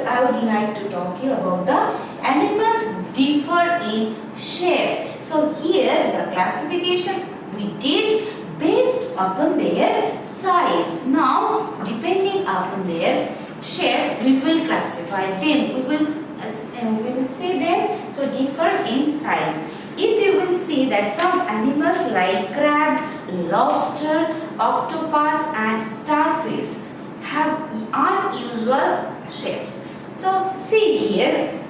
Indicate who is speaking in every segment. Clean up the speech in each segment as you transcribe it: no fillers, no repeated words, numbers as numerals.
Speaker 1: I would like to talk you about the animals differ in shape. So here the classification we did based upon their size. Now depending upon their shape we will classify them. We will say them so differ in size. If you will see that some animals like crab, lobster, octopus and starfish have unusual shapes. So see here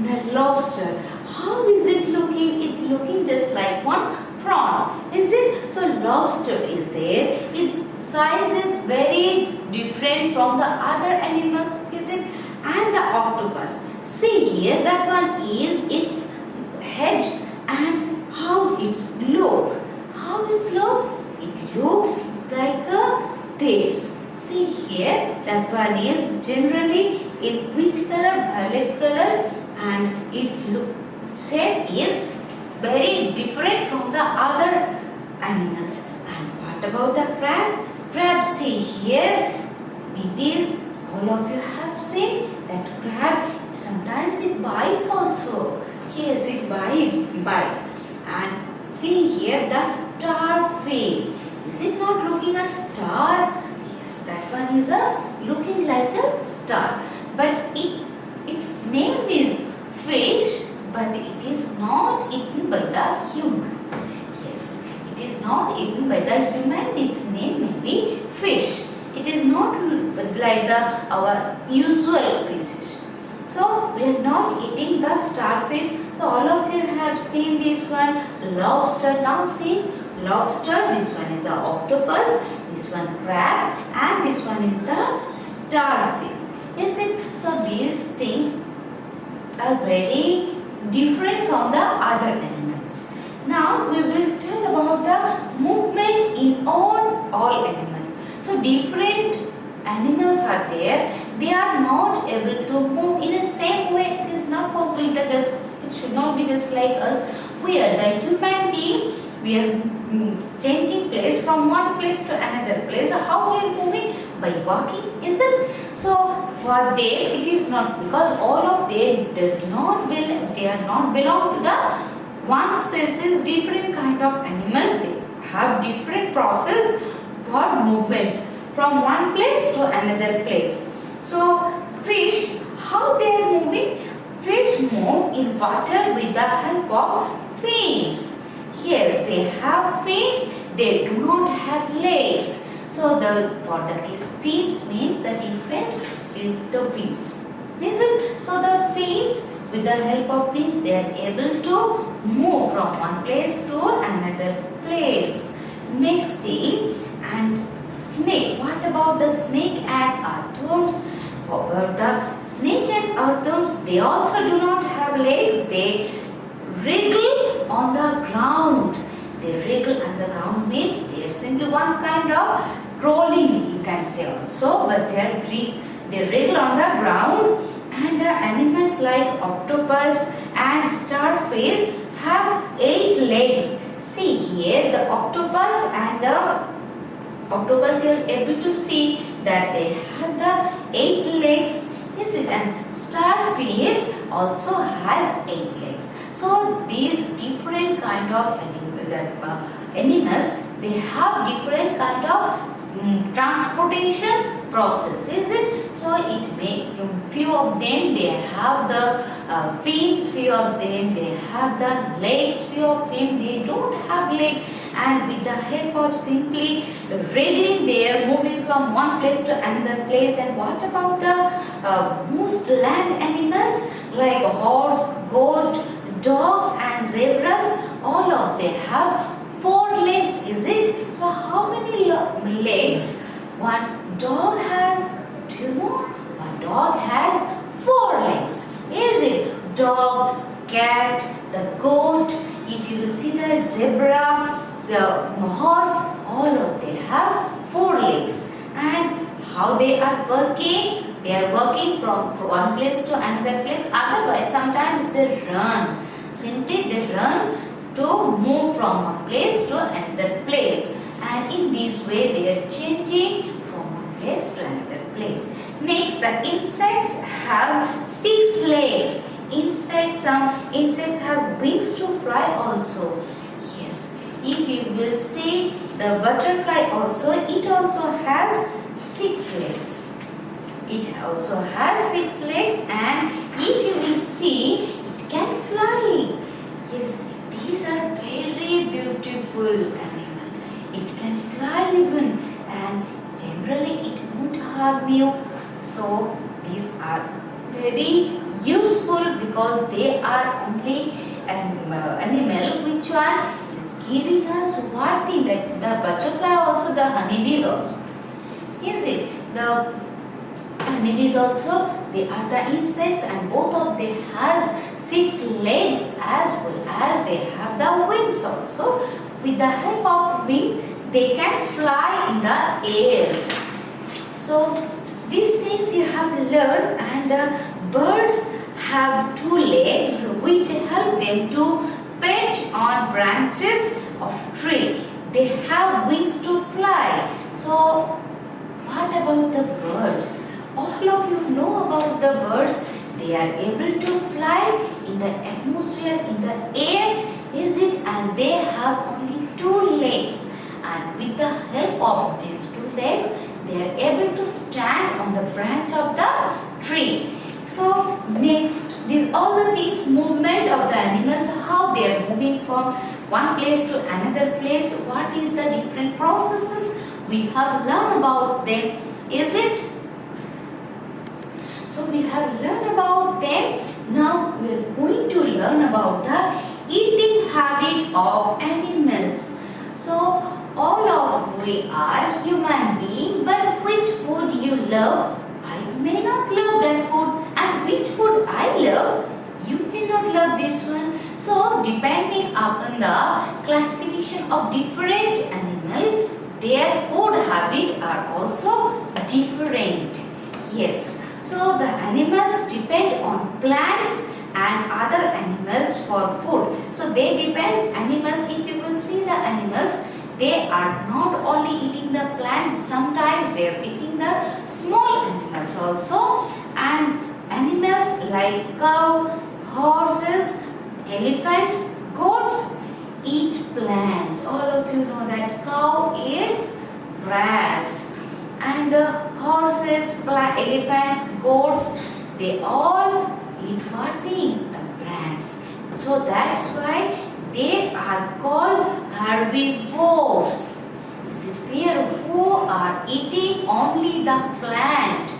Speaker 1: the lobster, how is it looking? It's looking just like one prawn, is it? So lobster is there, its size is very different from the other animals, is it? And the octopus, see here that one is its head and how it's look. How it's look? It looks like a face. See here that one is generally in which color? Violet color, and its shape is very different from the other animals. And what about the crab? Crab, see here it is, all of you have seen that crab sometimes it bites also. Yes, it bites. And see here the starfish. Is it not looking a star? Yes, that one is looking like a star. But its name is fish, but it is not eaten by the human. Yes, it is not eaten by the human. Its name may be fish. It is not like our usual fishes. So we are not eating the starfish. So all of you have seen this one, lobster. Now see lobster. This one is the octopus. This one crab, and this one is the starfish. Is it? So these things are very different from the other animals. Now we will tell about the movement in all animals. So different animals are there. They are not able to move in the same way. It is not possible. It should not be just like us. We are the human being. We are changing place from one place to another place. How we are moving? By walking, is it? So for they, it is not, because all of they they are not belong to the one species, different kind of animal. They have different process for movement from one place to another place. So fish, how they are moving? Fish move in water with the help of fins. Yes, they have fins. They do not have legs. So for the case, fins means the different the fins. Is it? So the fins, with the help of fins, they are able to move from one place to another place. Next thing, and snake. What about the snake and earthworms? About the snake and earthworms, they also do not have legs. They wriggle on the ground. They wriggle on the ground means they are simply one kind of crawling, you can say also, but they wriggle on the ground. And the animals like octopus and starfish have 8 legs. See here the octopus and the octopus, you are able to see that they have the 8 legs. Is it? And starfish also has 8 legs. So these different kind of animals, they have different kind of transportation process, is it? So it may, few of them they have the fins, few of them they have the legs, few of them they don't have legs, and with the help of simply wriggling they are moving from one place to another place. And what about the most land animals like horse, goat, dogs and zebras? All of them have 4 legs, is it? So how many legs one dog has? Do you know? One dog has 4 legs. Is it? Dog, cat, the goat, if you will see the zebra, the horse, all of them have 4 legs. And how they are working? They are working from one place to another place. Otherwise, sometimes they run. Simply they run to move from one place to another place. And in this way, they are changing from one place to another place. Next, the insects have 6 legs. Some insects have wings to fly also. Yes, if you will see the butterfly also, it also has 6 legs. It also has 6 legs, and if you will see, it can fly. Yes, these are very beautiful animal. It can fly even, and generally it won't harm you. So these are very useful because they are only an animal which one is giving us what thing, that the butterfly also, the honeybees also. Yes, the honeybees also, they are the insects, and both of them has 6 legs as well as they have the wings also. With the help of wings, they can fly in the air. So these things you have learned, and the birds have 2 legs which help them to perch on branches of tree. They have wings to fly. So what about the birds? All of you know about the birds. They are able to fly in the atmosphere, in the air, is it? And they have only 2 legs. And with the help of these 2 legs, they are able to stand on the branch of the tree. So next, these all the things, movement of the animals, how they are moving from one place to another place, what is the different processes we have learned about them, is it? So we have learned about them. Now we are going to learn about the eating habit of animals. So all of we are human beings, but which food you love? I may not love that food, and which food I love, you may not love this one. So depending upon the classification of different animal, their food habit are also different. Yes. So the animals depend on plants and other animals for food. So they depend, animals, if you will see the animals, they are not only eating the plant, sometimes they are eating the small animals also. And animals like cow, horses, elephants, goats eat plants. All of you know that cow eats grass. And the horses, elephants, goats, they all eat what thing? The plants. So that's why they are called herbivores. Is it clear? Who are eating only the plant,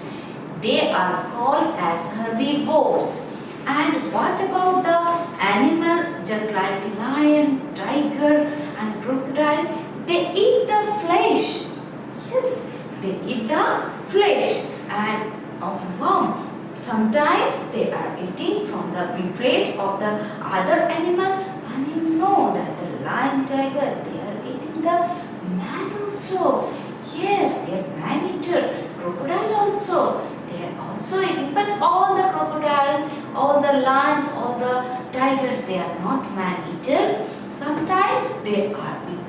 Speaker 1: they are called as herbivores. And what about the animal just like lion, tiger and crocodile? They eat the flesh. Yes, they eat the flesh and of worm. Sometimes they are eating from the flesh of the other animal, and you know that the lion, tiger, they are eating the man also. Yes, they are man eater. Crocodile also, they are also eating. But all the crocodile, all the lions, all the tigers, they are not man eater. Sometimes they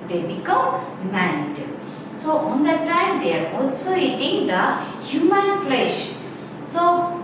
Speaker 1: become man eater. So on that time they are also eating the human flesh. So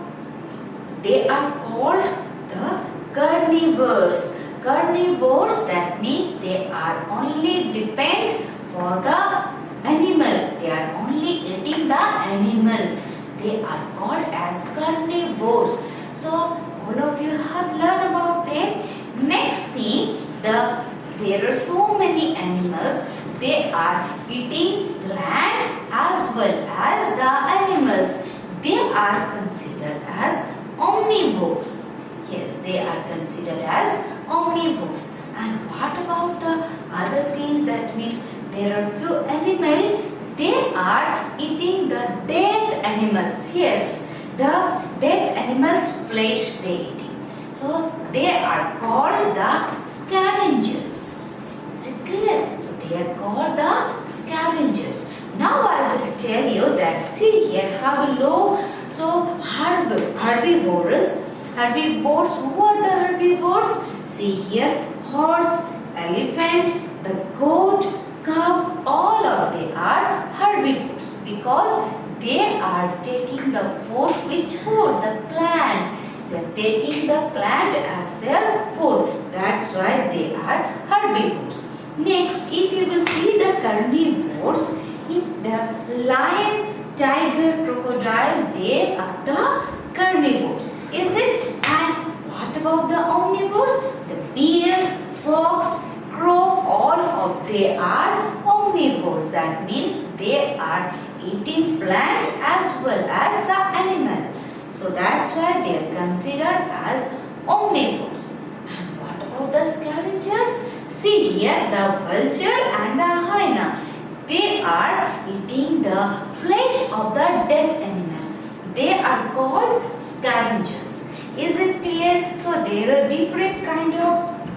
Speaker 1: they are called the carnivores. Carnivores, that means they are only depend for the animal. They are only eating the animal. They are called as carnivores. So all of you have learned about them. Next thing, there are so many animals. They are eating plant as well as the animals. They are considered as omnivores. Yes, they are considered as omnivores. And what about the other things? That means there are few animals, they are eating the dead animals. Yes, the dead animals' flesh they eating. So they are called the scavengers. Is it clear? So they are called the scavengers. Now I will tell you that, see here, have a look. So herbivores. Herbivores, who are the herbivores? See here, horse, elephant, the goat, cow, all of them are herbivores because they are taking the food. Which food? The plant. They are taking the plant as their food. That's why they are herbivores. Next, if you will see the carnivores, if the lion, tiger, crocodile, they are the carnivores. Is it? And what about the omnivores? The bear, fox, crow, all of they are omnivores. That means they are eating plant as well as the animal. So that's why they are considered as omnivores. And what about the scavengers? See here the vulture and the hyena. They are eating the flesh of the dead animal. They are called scavengers. Is it clear? So there are different kind of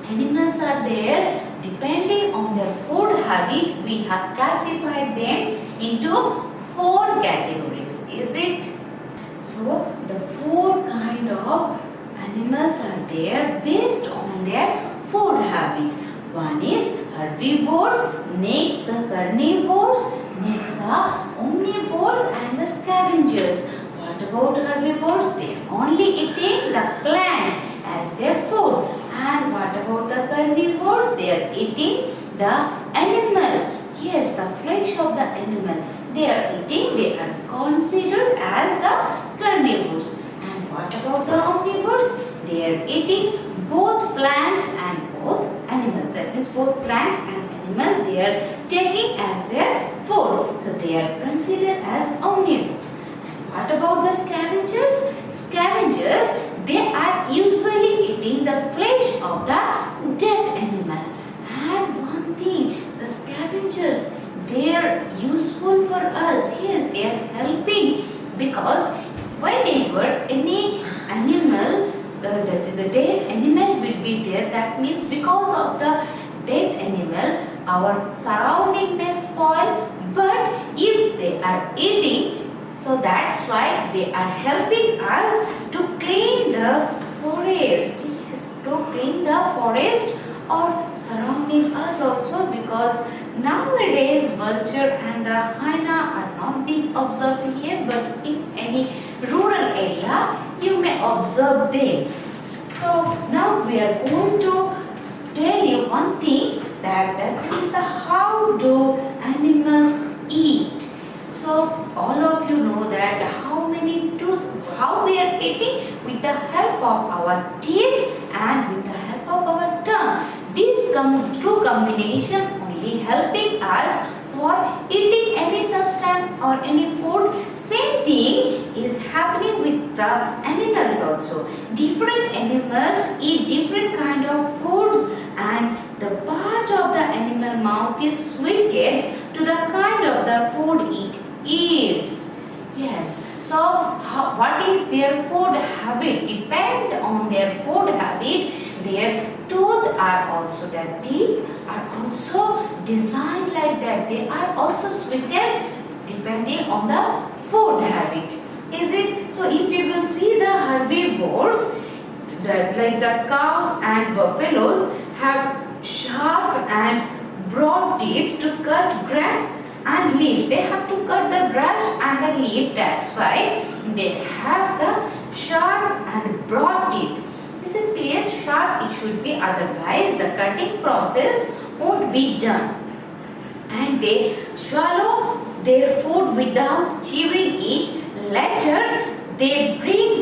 Speaker 1: animals are there. Depending on their food habit, we have classified them into 4 categories. Is it? So the 4 kind of animals are there based on their food habit. One is herbivores, next the carnivores, next the omnivores and the scavengers. What about herbivores? They are only eating the plant as their food. And what about the carnivores? They are eating the animal. Yes, the flesh of the animal. They are eating, they are considered as the carnivores. And what about the omnivores? They are eating both plants and both animals. That means both plant and animal they are taking as their food. So they are considered as omnivores. And what about the scavengers? Scavengers, they are usually eating the flesh of the dead animal. And one thing, the scavengers, they are useful for us. Yes, they are helping because whenever any animal, that is a dead animal will be there, that means because of the dead animal, our surrounding may spoil. But if they are eating, so that's why they are helping us to clean the forest. Yes, to clean the forest or surrounding us also, because nowadays vulture and the hyena are not being observed here, but in any rural area you may observe them. So now we are going to tell you one thing, that is how do animals eat. So all of you know that how we are eating with the help of our teeth and with the help of our tongue. These two combination only helping us for eating any substance or any food. Same thing is happening with the animals also. Different animals eat different kind of foods, and the part of the animal mouth is suited to the kind of the food it eats. Yes. So what is their food habit? Depend on their food habit. Their their teeth are also designed like that. They are also suited depending on the food habit. Is it? So if you will see the herbivores, like the cows and buffaloes have sharp and broad teeth to cut grass and leaves. They have to cut the grass and the leaf. That's why they have the sharp and broad teeth. Is it clear? Sharp it should be, otherwise the cutting process won't be done. And they swallow their food without chewing it. Later they bring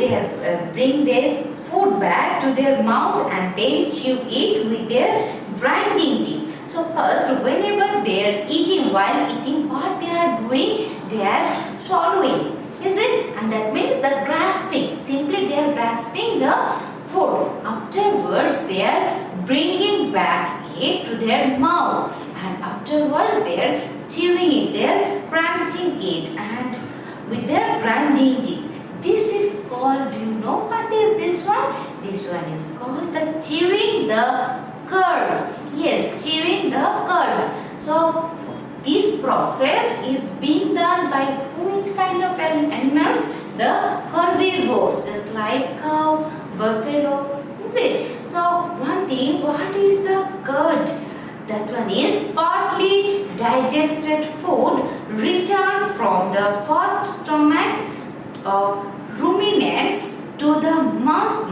Speaker 1: their food back to their mouth and they chew it with their grinding teeth. So first, whenever they are eating, while eating, what they are doing? They are swallowing. Is it? And that means the grasping. Simply they are grasping the food. Afterwards, they are bringing back it to their mouth. And afterwards, they are chewing it. They are crunching it. And with their grinding teeth. This is called, do you know what is this one? This one is called the chewing the cud. Yes, chewing the cud. So this process is being done by which kind of animals? The herbivores, just like cow, buffalo. Is it? So one thing, what is the cud? That one is partly digested food return from the first stomach of ruminants to the mouth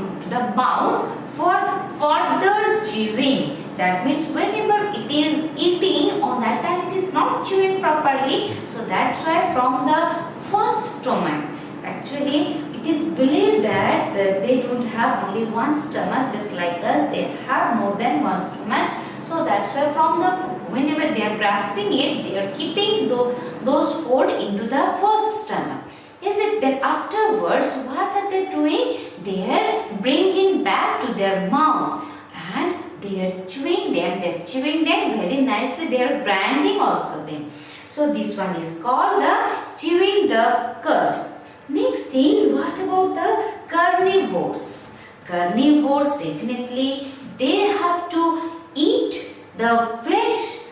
Speaker 1: for further chewing. That means whenever it is eating, on that time it is not chewing properly. So that's why from the first stomach. Actually, it is believed that they don't have only one stomach, just like us. They have more than one stomach. So that's why from the whenever they are grasping it, they are keeping those food into the first stomach. Is it that afterwards what are they doing? They are bringing back to their mouth and they are chewing them. They are chewing them very nicely. They are grinding also them. So this one is called the chewing the cud. Next thing, what about the carnivores? Carnivores definitely they have to eat the flesh.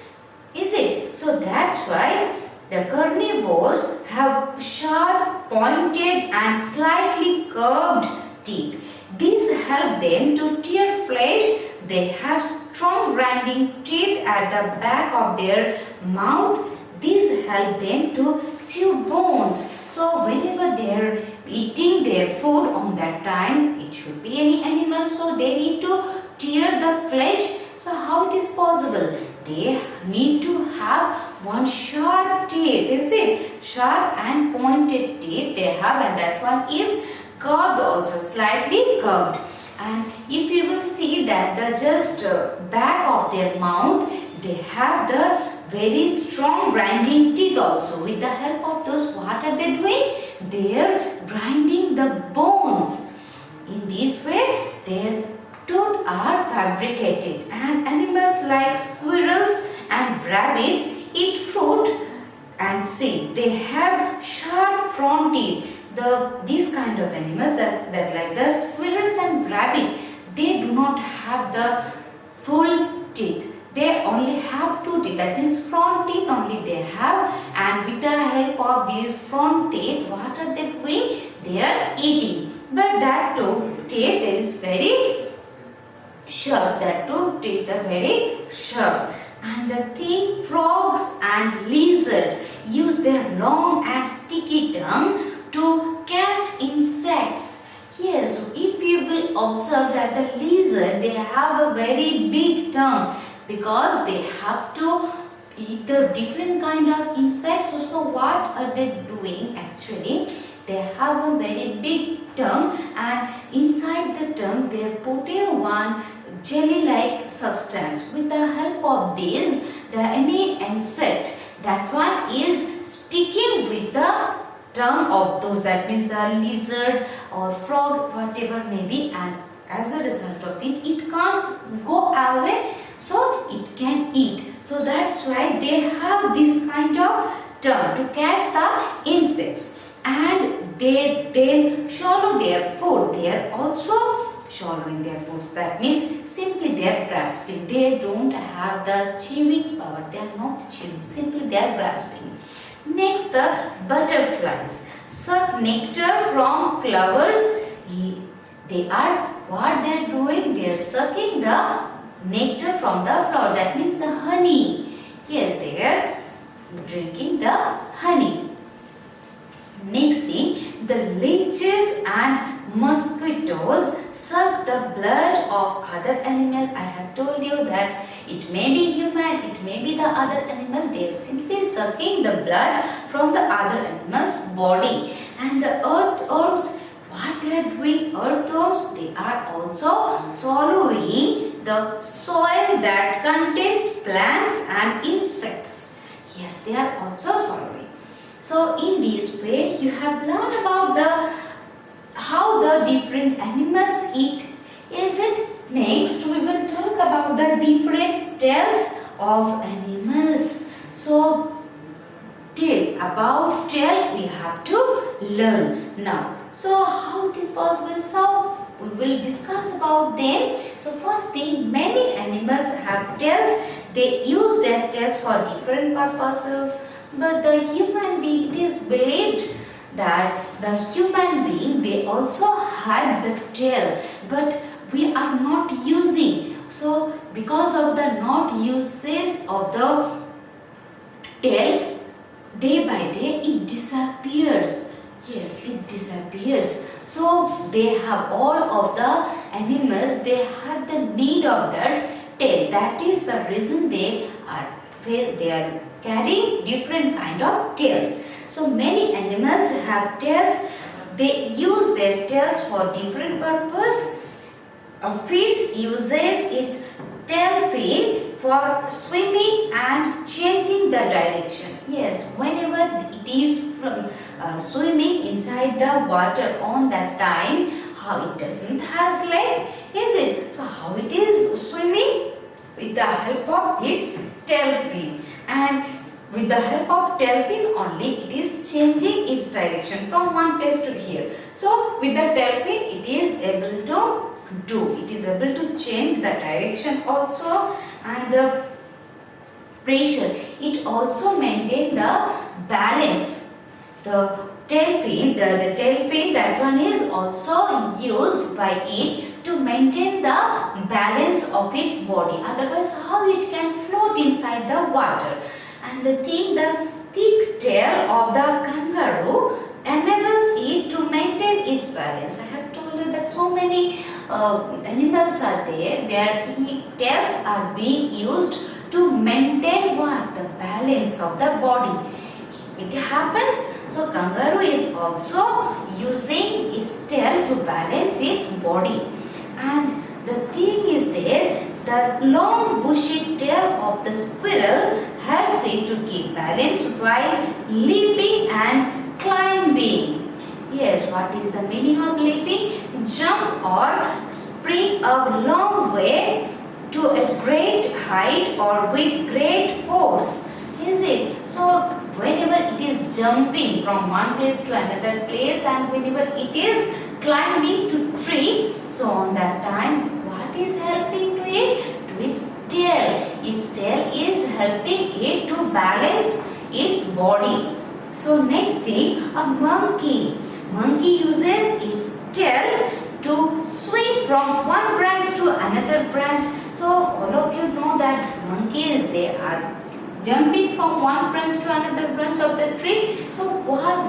Speaker 1: Is it? So that's why the carnivores have sharp, pointed and slightly curved teeth. These help them to tear flesh. They have strong grinding teeth at the back of their mouth. These help them to chew bones. So whenever they are eating their food, on that time, it should be any animal, so they need to tear the flesh. So how it is possible? They need to have one sharp teeth, is it? Sharp and pointed teeth they have, and that one is curved also, slightly curved. And if you will see that the just back of their mouth, they have the very strong grinding teeth also. With the help of those, what are they doing? They are grinding the bones. In this way, their teeth are fabricated. And animals like squirrels and rabbits eat fruit and seed. They have sharp front teeth. These kind of animals that like the squirrels and rabbit, they do not have the full teeth. They only have two teeth, that means front teeth only they have, and with the help of these front teeth, what are they doing? They are eating. But that two teeth is very sharp. That two teeth are very sharp. And the thing, frogs and lizards use their long and sticky tongue to catch insects. Yes, if you will observe that the lizard, they have a very big tongue, because they have to eat the different kind of insects. So what are they doing actually? They have a very big tongue, and inside the tongue they are putting one jelly-like substance. With the help of this, any insect, that one is sticking with the tongue of those, that means the lizard or frog, whatever may be, and as a result of it, it can't go away, so it can eat. So that's why they have this kind of tongue to catch the insects, and they then swallow their food. They are also swallowing their foods. That means simply they are grasping. They don't have the chewing power. They are not chewing. Simply they are grasping. Next, the butterflies suck nectar from flowers. They are what they are doing? They are sucking the nectar from the flower. That means the honey. Yes, they are drinking the honey. Next thing, the leeches and mosquitoes suck the blood of other animal. I have told you that it may be human, it may be the other animal. They are simply sucking the blood from the other animal's body. And the earthworms, what they are doing? Earthworms, they are also swallowing the soil that contains plants and insects. Yes, they are also swallowing. So in this way, you have learned about how the different animals eat. Is it? Next, we will talk about the different tails of animals. So, about tail we have to learn now. So, how it is possible? So, we will discuss about them. So, first thing, many animals have tails. They use their tails for different purposes. But the human being, it is believed that the human being, they also had the tail, but we are not using. So because of the not uses of the tail, day by day it disappears. Yes, it disappears. So they have all of the animals, they have the need of that tail. That is the reason they are carrying different kind of tails. So many animals have tails. They use their tails for different purpose. A fish uses its tail fin for swimming and changing the direction. Yes, whenever it is from swimming inside the water on that time, how it doesn't has leg, is it? So how it is swimming? With the help of its tail fin, and with the help of tail fin only it is changing its direction from one place to here. So with the tail fin it is able to do, it is able to change the direction also, and the pressure. It also maintain the balance. The tail fin, the tail fin, that one is also used by it to maintain the balance of its body. Otherwise, how it can float inside the water. And the thick tail of the kangaroo enables it to maintain its balance. I have told you that so many animals are there. Their tails are being used to maintain what? The balance of the body. It happens, so kangaroo is also using its tail to balance its body. And the thing is there, the long bushy tail of the squirrel helps it to keep balance while leaping and climbing. Yes, what is the meaning of leaping? Jump or spring a long way to a great height or with great force. Is it? So whenever it is jumping from one place to another place, and whenever it is climbing to tree, so on that time what is helping to it? To its tail. Its tail is helping it to balance its body. So next thing, a monkey. Monkey uses its tail to swing from one branch to another branch. So all of you know that monkeys, they are jumping from one branch to another branch of the tree. So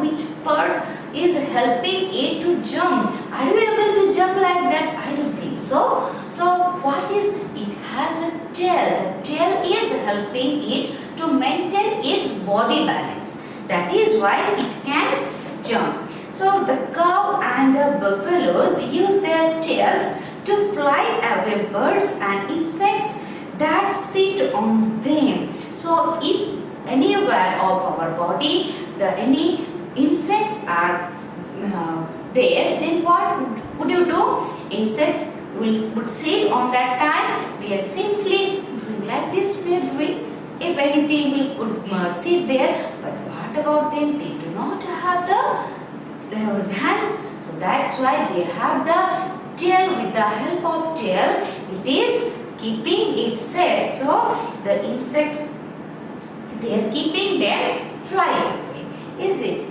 Speaker 1: which part is helping it to jump? Are you able to jump like that? I don't think so. So what is, it has a tail. The tail is helping it to maintain its body balance. That is why it can jump. So the cow and the buffaloes use their tails to fly away birds and insects that sit on them. So if anywhere of our body any insects are there, then what would you do? Insects would sit on that time. We are simply doing like this. We are doing. If anything would sit there, but what about them? They do not have the hands. So that's why they have the tail. With the help of tail, it is keeping it set. So the insect, they are keeping them fly away. Is it?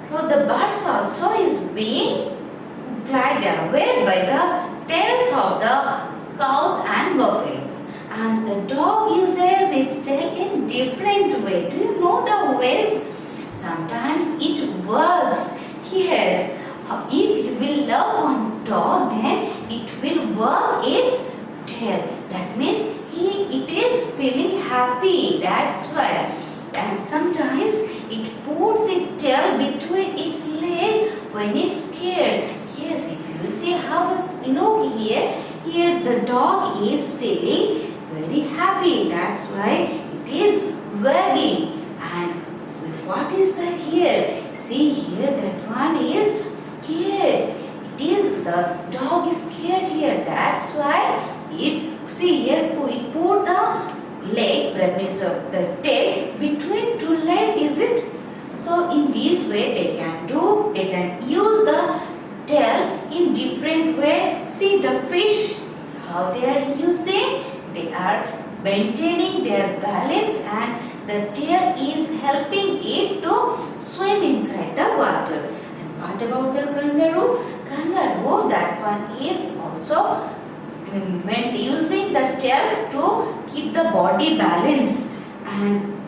Speaker 1: So the birds also is being flied away by the tails of the cows and buffaloes. And the dog uses its tail in different way. Do you know the ways? Sometimes it works. Yes. If you will love one dog, then it will work its tail. That means it is feeling happy. That's why. And sometimes it puts its tail between its leg when it's scared. Yes, if you will see how look here. Here the dog is feeling very happy. That's why it is wagging. And what is that here? See here, that one is scared. It is, the dog is scared here. That's why it, see here, it put the leg, that means the tail between two legs, is it? So in this way they can use the tail in different way. See the fish, how they are using, they are maintaining their balance, and the tail is helping it to swim inside the water. And what about the kangaroo? Kangaroo, that one is also using the tail to keep the body balance. And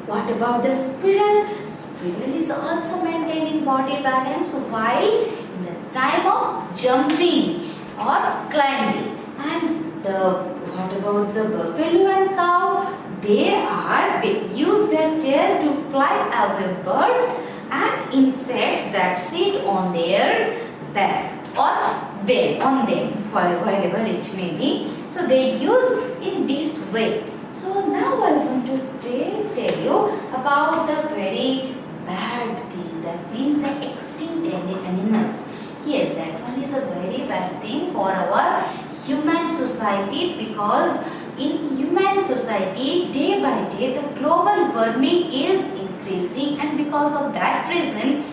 Speaker 1: What about the squirrel? Squirrel is also maintaining body balance while in the time of jumping or climbing. And what about the buffalo and cow? They use their tail to fly away birds and insects that sit on their back or on them, wherever it may be. So they use in this way. So now I want to tell you about the very bad thing, that means the extinct animals. Yes, that one is a very bad thing for our human society, because in human society day by day the global warming is increasing, and because of that reason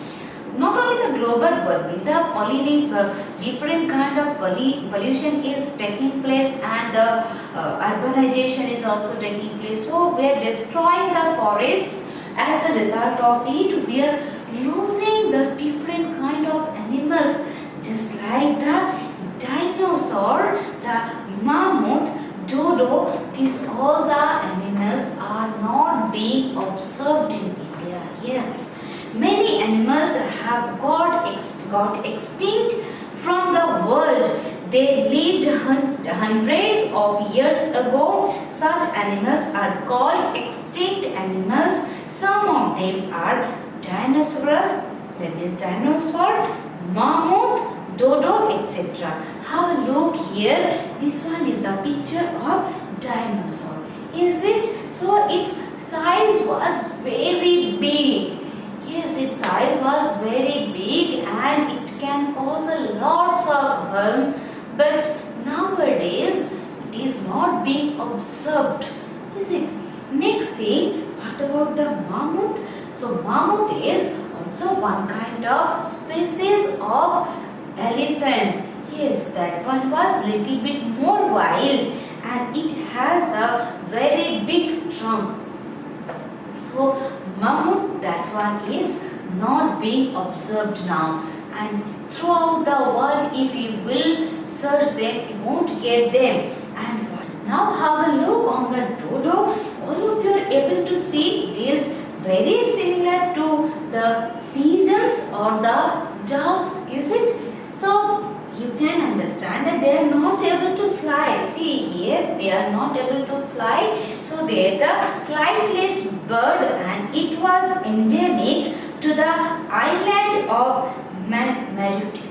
Speaker 1: not only the global warming, the different kind of pollution is taking place, and the urbanization is also taking place. So we are destroying the forests. As a result of it, we are losing the different kind of animals, just like the dinosaur, the mammoth, dodo. These all the animals are not being observed in India. Yes. Many animals have got extinct from the world. They lived hundreds of years ago. Such animals are called extinct animals. Some of them are dinosaurs, that is dinosaur, mammoth, dodo, etc. Have a look here. This one is the picture of dinosaur. Is it? So its size was very big. Yes, its size was very big and it can cause a lots of harm, but nowadays it is not being observed, is it? Next thing, what about the mammoth? So mammoth is also one kind of species of elephant. Yes, that one was little bit more wild and it has a very big trunk. So mammoth, that one is not being observed now, and throughout the world if you will search them you won't get them. And now have a look on the dodo. All of you are able to see it is very similar to the pigeons or the doves, is it? So you can understand that they are not able to fly. See here, they are not able to fly. So they are the flightless bird, and it was endemic to the island of Mauritius.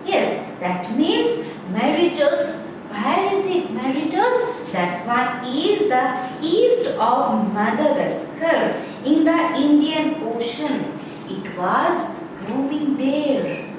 Speaker 1: Yes, that means Mauritius. Where is it, Mauritius? That one is the east of Madagascar in the Indian Ocean. It was roaming there.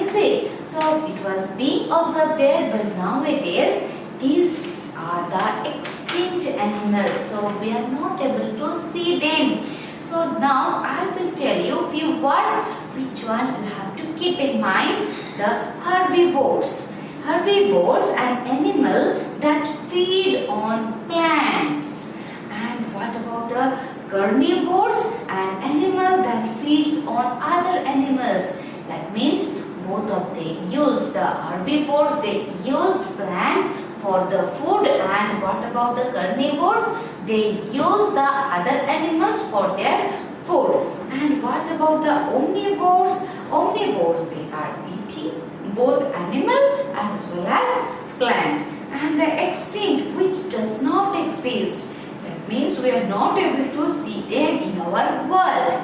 Speaker 1: Is it? So it was being observed there, but nowadays these are the extinct animals. So we are not able to see them. So now I will tell you few words which one you have to keep in mind. The herbivores. Herbivores, an animal that feed on plants. And what about the carnivores? An animal that feeds on other animals. That means both of them use the herbivores, they used plant for the food, and what about the carnivores? They use the other animals for their food. And what about the omnivores? Omnivores, they are eating both animal as well as plant. And the extinct, which does not exist, that means we are not able to see them in our world.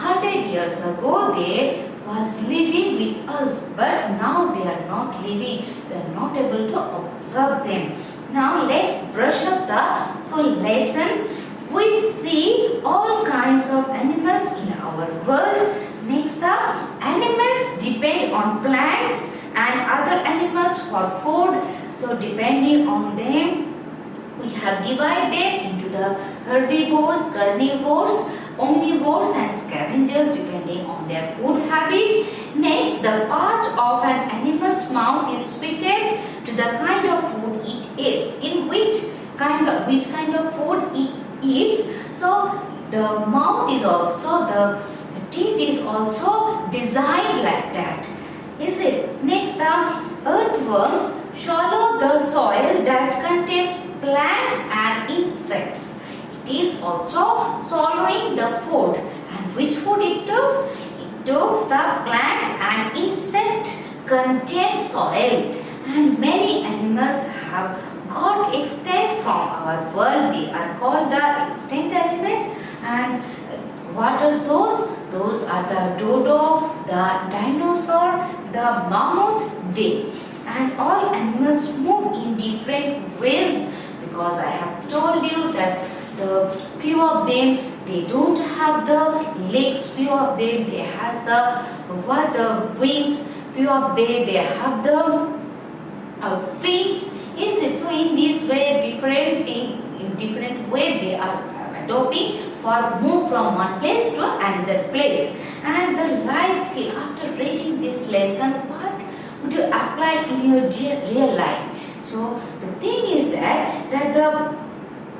Speaker 1: 100 years ago they was living with us, but now they are not living. We are not able to observe them. Now let's brush up the full lesson. We see all kinds of animals in our world. Next, the animals depend on plants and other animals for food. So depending on them, we have divided them into the herbivores, carnivores, omnivores and scavengers depending on their food habit. Next, the part of an animal's mouth is fitted to the kind of food it eats. In which kind of food it eats. So the mouth is also, the teeth is also designed like that. Is it? Next, the earthworms swallow the soil that contains plants and insects. It is also swallowing the food. And which food it took? It took the plants and insect contained soil. And many animals have got extinct from our world. They are called the extinct animals. And what are those? Those are the dodo, the dinosaur, the mammoth, they. And all animals move in different ways, because I have told you that the few of them, they don't have the legs, few of them they has the wings, few of them they have the fins. Is it? So in this way, different thing, in different way they are adopting for move from one place to another place. And the life skill, after reading this lesson, what would you apply in your real life? So the thing is that the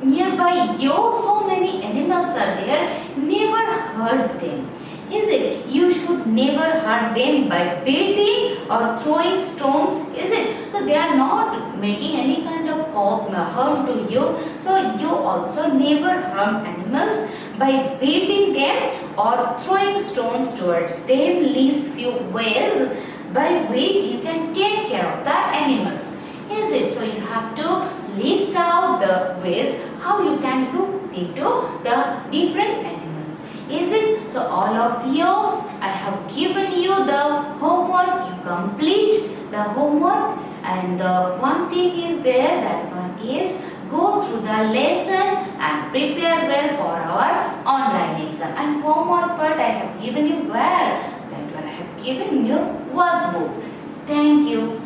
Speaker 1: nearby you, so many animals are there, never hurt them. Is it? You should never hurt them by beating or throwing stones. Is it? So they are not making any kind of harm to you. So you also never harm animals by beating them or throwing stones towards them. List few ways by which you can take care of the animals. Is it? So you have to list out the ways how you can look into the different animals. Is it? So all of you, I have given you the homework. You complete the homework, and the one thing is there, that one is go through the lesson and prepare well for our online exam. And homework part I have given you where? That one I have given you workbook. Thank you.